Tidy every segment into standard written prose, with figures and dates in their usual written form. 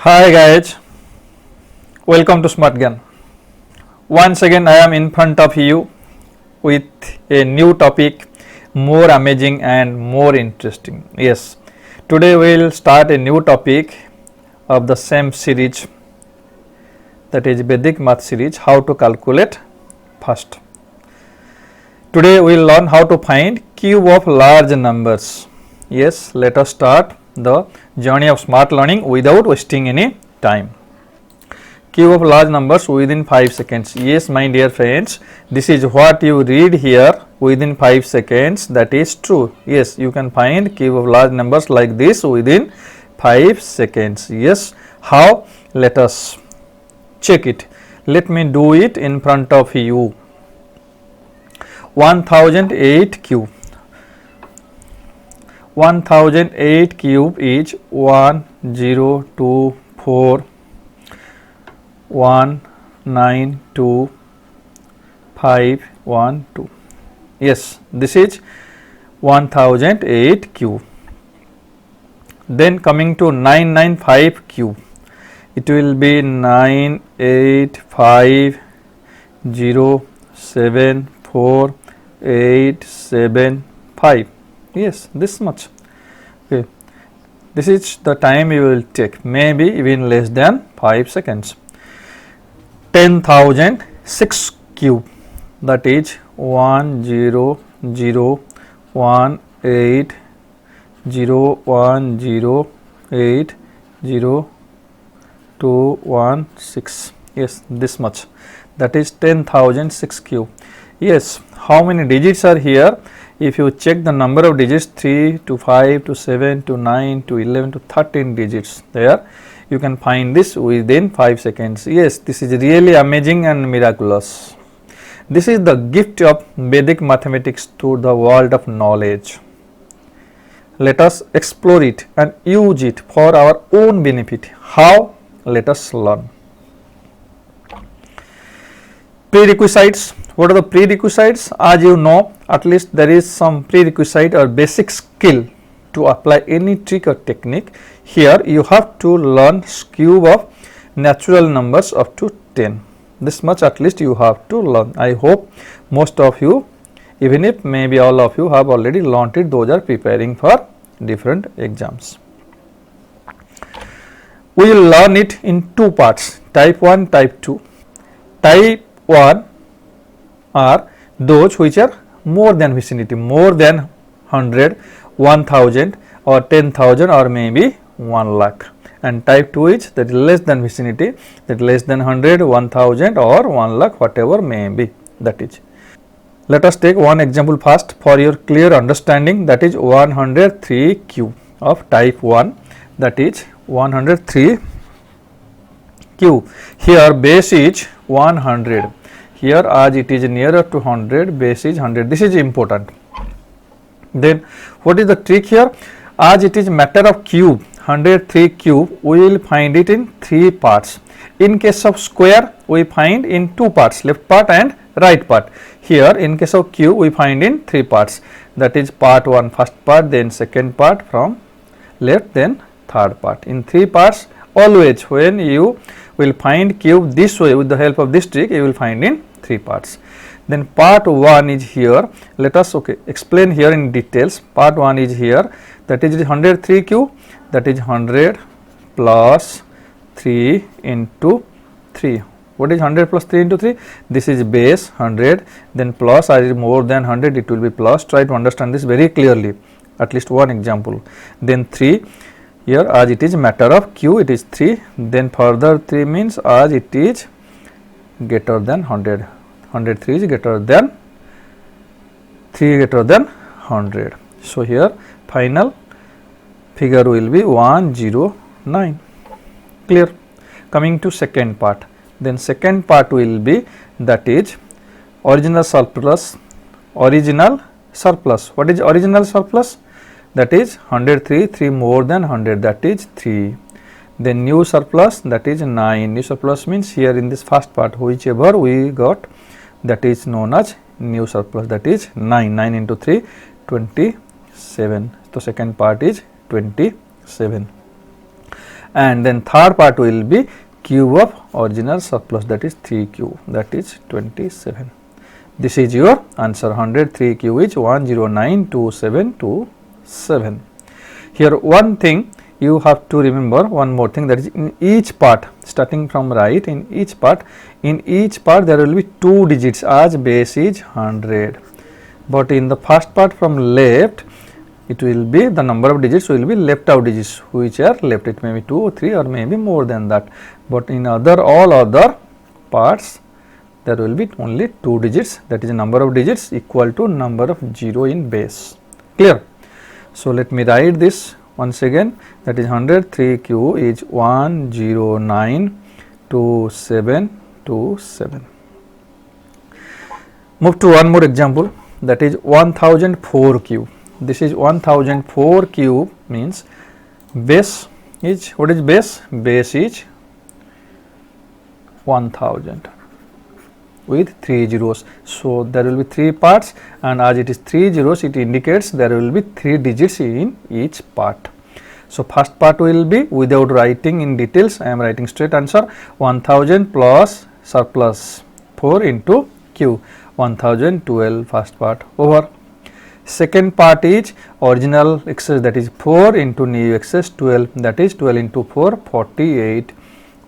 Hi guys, welcome to Smart Gyan. Once again I am in front of you with a new topic, more amazing and more interesting. Yes, today we will start a new topic of the same series, that is Vedic math series, how to calculate first. Today we will learn how to find cube of large numbers. Yes, let us start the journey of smart learning without wasting any time. Cube of large numbers within 5 seconds. Yes, my dear friends, this is what you read here within 5 seconds. That is true. Yes, you can find cube of large numbers like this within 5 seconds. Yes, how? Let us check it. Let me do it in front of you. 1008 cube. 1008 cube is 1 0 2 4 1 9 2 5 1 2. Yes, this is 1008 cube. Then coming to 995 cube, it will be 9 8 5 0 7 4 8 7 5. Yes, this much. Okay, this is the time you will take, maybe even less than 5 seconds. 10,006 cube, that is 1 0 0 1 8 0 1 0 8 0 2 1 6. Yes, this much, that is 10,006 cube. Yes, how many digits are here? If you check the number of digits, 3 to 5 to 7 to 9 to 11 to 13 digits there, you can find this within 5 seconds. Yes, this is really amazing and miraculous. This is the gift of Vedic mathematics to the world of knowledge. Let us explore it and use it for our own benefit. How? Let us learn. Prerequisites. What are the prerequisites? As you know, at least there is some prerequisite or basic skill to apply any trick or technique. Here you have to learn cube of natural numbers up to 10. This much at least you have to learn. I hope most of you, even if maybe all of you have already learnt it, those are preparing for different exams. We will learn it in two parts, type 1, type 2. Type 1 are those which are more than vicinity, more than 100, 1000 or 10,000 or maybe 1 lakh, and type 2 is that is less than vicinity, that less than 100, 1000 or 1 lakh, whatever may be, that is. Let us take one example first for your clear understanding, that is 103 cube of type 1, that is 103 cube. Here base is 100. Here as it is nearer to 100, base is 100. This is important. Then what is the trick here? As it is matter of cube, 103 cube, we will find it in 3 parts. In case of square, we find in 2 parts, left part and right part. Here in case of cube, we find in 3 parts. That is part 1, first part, then second part from left, then third part. In 3 parts, always when you will find cube this way with the help of this trick, you will find in 3 parts. Then part 1 is here. Let us explain here in details. Part 1 is here, that is 103 cube, that is 100 plus 3 into 3. What is 100 plus 3 into 3? This is base 100, then plus, as is more than 100 it will be plus. Try to understand this very clearly, at least one example. Then 3, here as it is matter of cube, it is 3, then further 3 means as it is greater than 100, 103 is greater than 3 greater than 100. So here final figure will be 109. Clear? Coming to second part, then second part will be, that is original surplus. Original surplus. What is original surplus? That is 103, 3 more than 100, that is 3. Then new surplus, that is 9. New surplus means here in this first part, whichever we got, that is known as new surplus, that is 9. 9 into 3, 27. So second part is 27. and then third part will be cube of original surplus, that is 3q, that is 27. This is your answer. 100 3q is 1092727. Here one thing you have to remember, one more thing, that is in each part, starting from right, in each part there will be 2 digits as base is 100, but in the first part from left it will be the number of digits will be left out digits which are left. It may be 2 or 3 or maybe more than that, but in all other parts there will be only 2 digits, that is number of digits equal to number of 0 in base. Clear? So let me write this once again, that is 100 3q is 1092727. Move to one more example, that is 1004q. This is 1004q means base is, what is base? Base is 1000 with 3 zeros. So there will be 3 parts, and as it is 3 zeros, it indicates there will be 3 digits in each part. So first part will be, without writing in details, I am writing straight answer, 1000 plus surplus 4 into q, 1012 first part over. Second part is original excess, that is 4 into new excess 12, that is 12 into 4 48.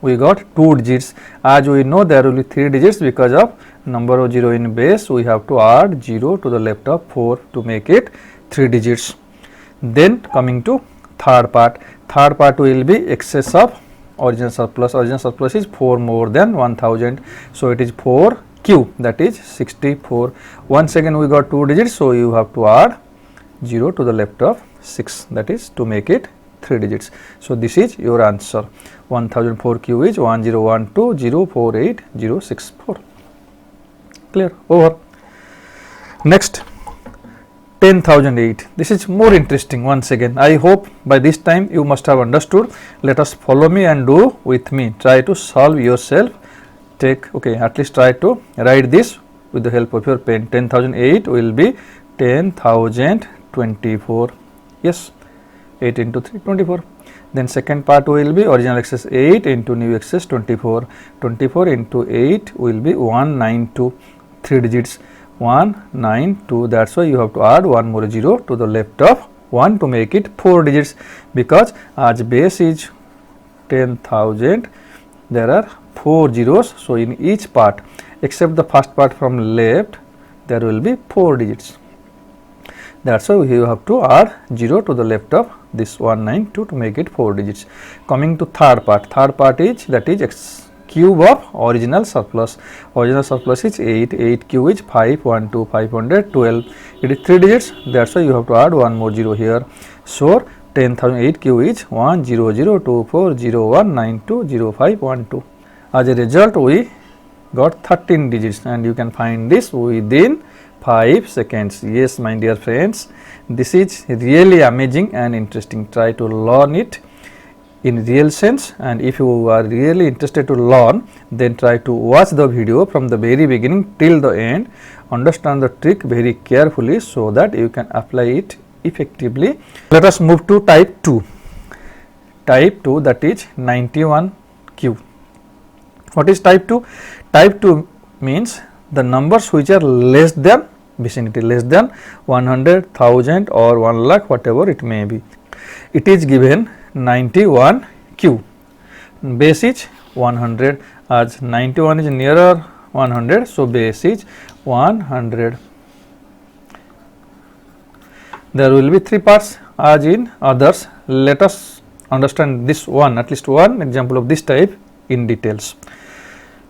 We got 2 digits. As we know there will be 3 digits because of number of 0 in base, we have to add 0 to the left of 4 to make it 3 digits. Then coming to third part will be excess of original surplus. Original surplus is 4 more than 1000, so it is 4q, that is 64. Once again we got 2 digits, so you have to add 0 to the left of 6, that is to make it 3 digits. So this is your answer. 1004q is 101204864. Clear? Over. Next, 10,008. This is more interesting. Once again, I hope by this time you must have understood. Let us follow me and do with me. Try to solve yourself. At least try to write this with the help of your pen. 10,008 will be 10,024. Yes, 8 into 3 24. Then second part will be original excess 8 into new excess 24. 24 into 8 will be 192, 3 digits 192. That's why you have to add one more 0 to the left of 1 to make it 4 digits, because as base is 10,000 there are 4 zeros. So in each part except the first part from left there will be 4 digits. That's why you have to add 0 to the left of this 192 to make it 4 digits. Coming to third part is, that is cube of original surplus. Original surplus is 8, 8q is 512, 512, it is 3 digits, that's why you have to add one more 0 here. So 10,008q is 1002401920512. As a result we got 13 digits, and you can find this within 5 seconds. Yes, my dear friends, this is really amazing and interesting. Try to learn it in real sense, and if you are really interested to learn, then try to watch the video from the very beginning till the end. Understand the trick very carefully so that you can apply it effectively. Let us move to type 2. Type 2, that is 91q. What is type 2? Type 2 means the numbers which are less than vicinity, less than 100, 1000 or 1 lakh, whatever it may be. It is given 91q. Base is 100, as 91 is nearer 100, so base is 100. There will be 3 parts as in others. Let us understand this one, at least one example of this type in details.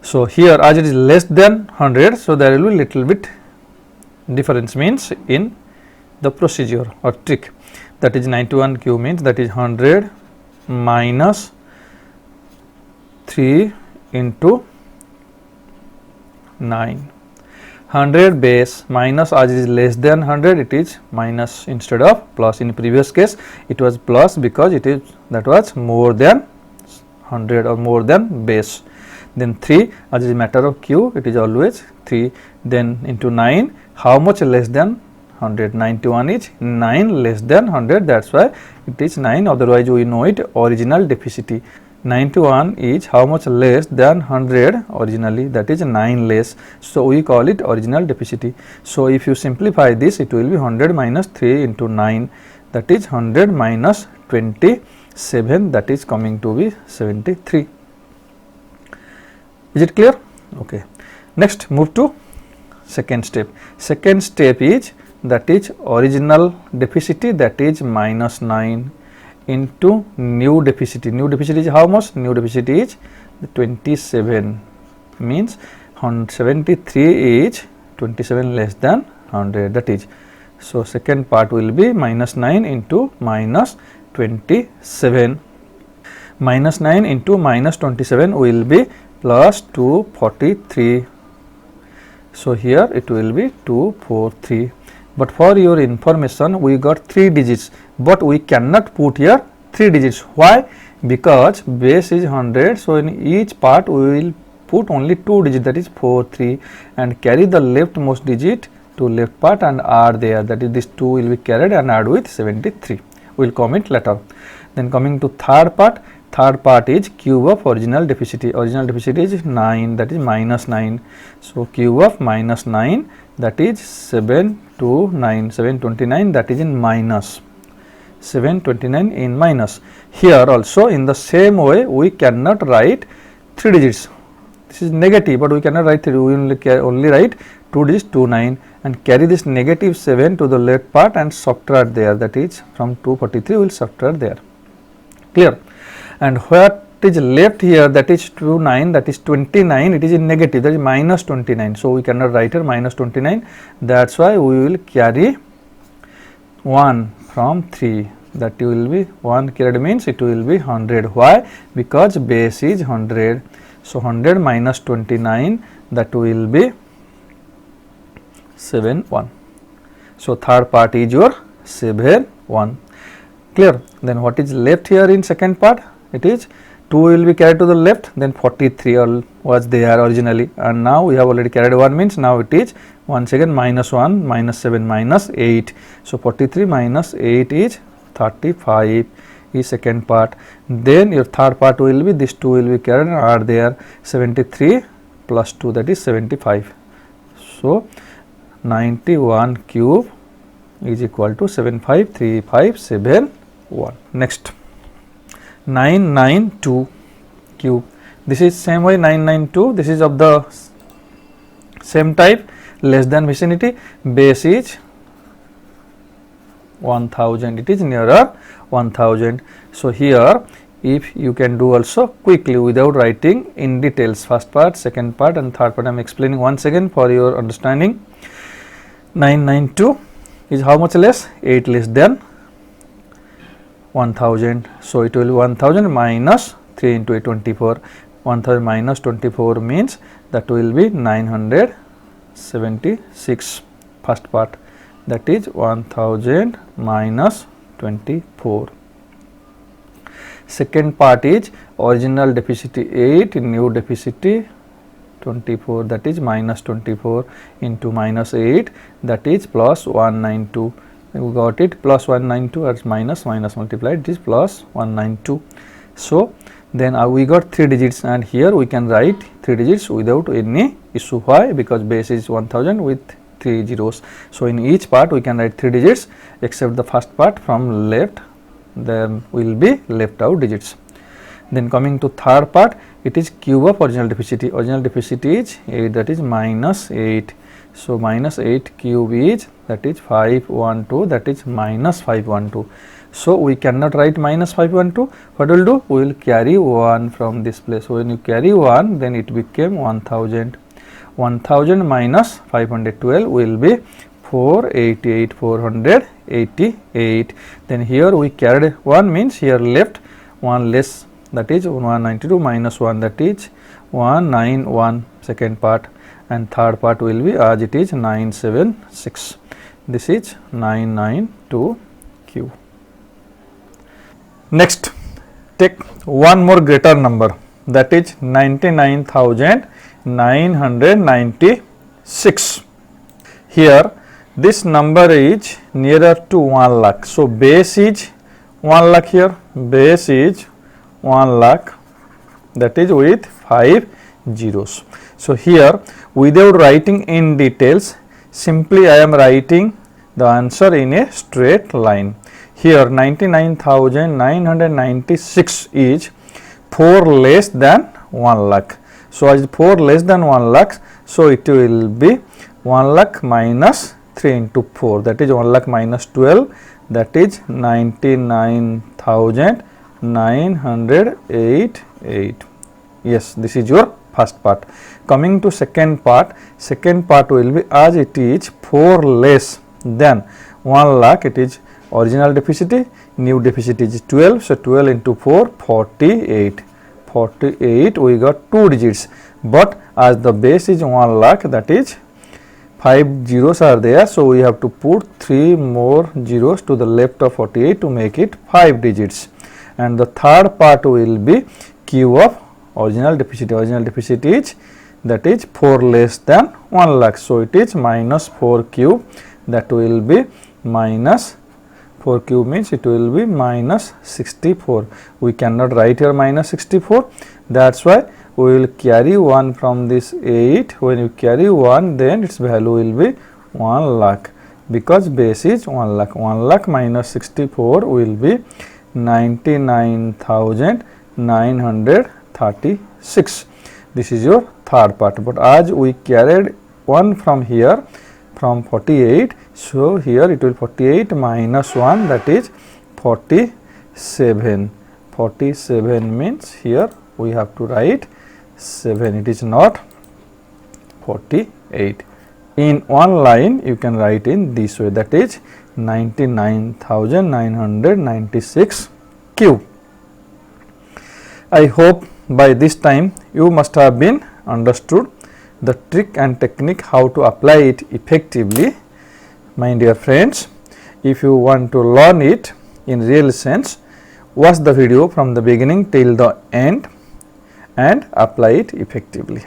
So here as it is less than 100, so there will be little bit difference, means in the procedure or trick. That is 91q means that is 100 minus 3 into 9. 100 base minus, as it is less than 100, it is minus instead of plus. In previous case it was plus because it is, that was more than 100 or more than base. Then 3, as it is matter of q, it is always 3. Then into 9, how much less than 100. 91 is 9 less than 100, that's why it is 9, otherwise we know it original deficit. 91 is how much less than 100 originally, that is 9 less, so we call it original deficit. So if you simplify this, it will be 100 minus 3 into 9, that is 100 minus 27, that is coming to be 73. Is it clear? Okay. Next, move to second step. Second step is, that is original deficit, that is minus 9 into new deficit. New deficit is how much? New deficit is 27, means 73 is 27 less than 100, that is. So second part will be minus 9 into minus 27. Minus 9 into minus 27 will be plus 243. So here it will be 243. But for your information, we got 3 digits, but we cannot put here 3 digits. Why? Because base is 100, so in each part we will put only 2 digits, that is 43, and carry the leftmost digit to left part and add there, that is this 2 will be carried and add with 73. We will comment later. Then coming to third part is cube of original deficit. Original deficit is 9, that is minus 9. So cube of minus 9, that is 729, 729, that is in minus. 729 in minus. Here also in the same way we cannot write 3 digits. This is negative, but we cannot write 3, we will only write 2 digits, 29, and carry this negative 7 to the left part and subtract there, that is from 243 we will subtract there. Clear? And what is left here, that is 29, that is 29, it is in negative, that is minus 29. So we cannot write here minus 29, that is why we will carry 1 from 3, that will be 1 carried, means it will be 100. Why? Because base is 100. So 100 minus 29, that will be 71. So third part is your 71. Clear? Then what is left here in second part? It is 2 will be carried to the left, then 43 was there originally, and now we have already carried 1, means now it is once again minus 1, minus 7, minus 8. So 43 minus 8 is 35 is second part. Then your third part will be this 2 will be carried and add there, 73 plus 2, that is 75. So 91 cube is equal to 753,571. Next, 992 cube. This is same way 992. This is of the same type, less than vicinity. Base is 1000. It is nearer 1000. So here, if you can do also quickly without writing in details, first part, second part, and third part. I am explaining once again for your understanding. 992 is how much less? 8 less than 1000. So it will be 1000 minus 3 into 24. 1000 minus 24 means that will be 976. First part, that is 1000 minus 24. Second part is original deficit 8, new deficit 24, that is minus 24 into minus 8, that is plus 192. We got it, plus 192 as minus multiplied, it is plus 192. So then we got 3 digits, and here we can write 3 digits without any issue. Why? Because base is 1000 with 3 zeros. So in each part we can write 3 digits, except the first part from left, there will be left out digits. Then coming to third part, it is cube of original deficit. Original deficit is 8, that is minus 8. So minus 8 cube is, that is 512, that is minus 512. So we cannot write minus 512. What will do? We will carry 1 from this place. So when you carry 1, then it became 1000. 1000 minus 512 will be 488, 488. Then here we carried 1, means here left 1 less, that is 192 minus 1, that is 191 second part, and third part will be as it is 976. This is 992 cube. Next, take one more greater number, that is 99,996. Here this number is nearer to 1 lakh. So base is 1 lakh here, base is 1 lakh, that is with 5 zeros. So here without writing in details, simply I am writing the answer in a straight line. Here 99,996 is 4 less than 1 lakh. So as 4 less than 1 lakh, so it will be 1 lakh minus 3 into 4, that is 1 lakh minus 12, that is 99,988. Yes, this is your first part. Coming to second part will be as it is 4 less than 1 lakh, it is original deficit, new deficit is 12, so 12 into 4, 48. 48 we got 2 digits, but as the base is 1 lakh, that is 5 zeros are there, so we have to put 3 more zeros to the left of 48 to make it 5 digits. And the third part will be cube of original deficit. Original deficit is, that is 4 less than 1 lakh, so it is minus 4 cube, that will be minus 4 cube means it will be minus 64. We cannot write here minus 64, that's why we will carry 1 from this 8. When you carry 1, then its value will be 1 lakh, because base is 1 lakh. 1 lakh minus 64 will be 99,936. This is your third part, but as we carried 1 from here, from 48, so here it will 48 minus 1, that is 47. 47 means here we have to write 7, it is not 48. In one line you can write in this way, that is 99,996 cube. I hope by this time you must have been understood the trick and technique how to apply it effectively. My dear friends, if you want to learn it in real sense, watch the video from the beginning till the end and apply it effectively.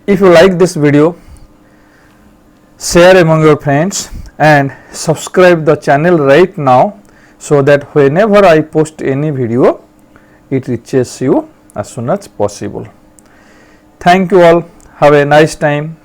If you like this video, share among your friends and subscribe the channel right now, so that whenever I post any video, it reaches you as soon as possible. Thank you all. Have a nice time.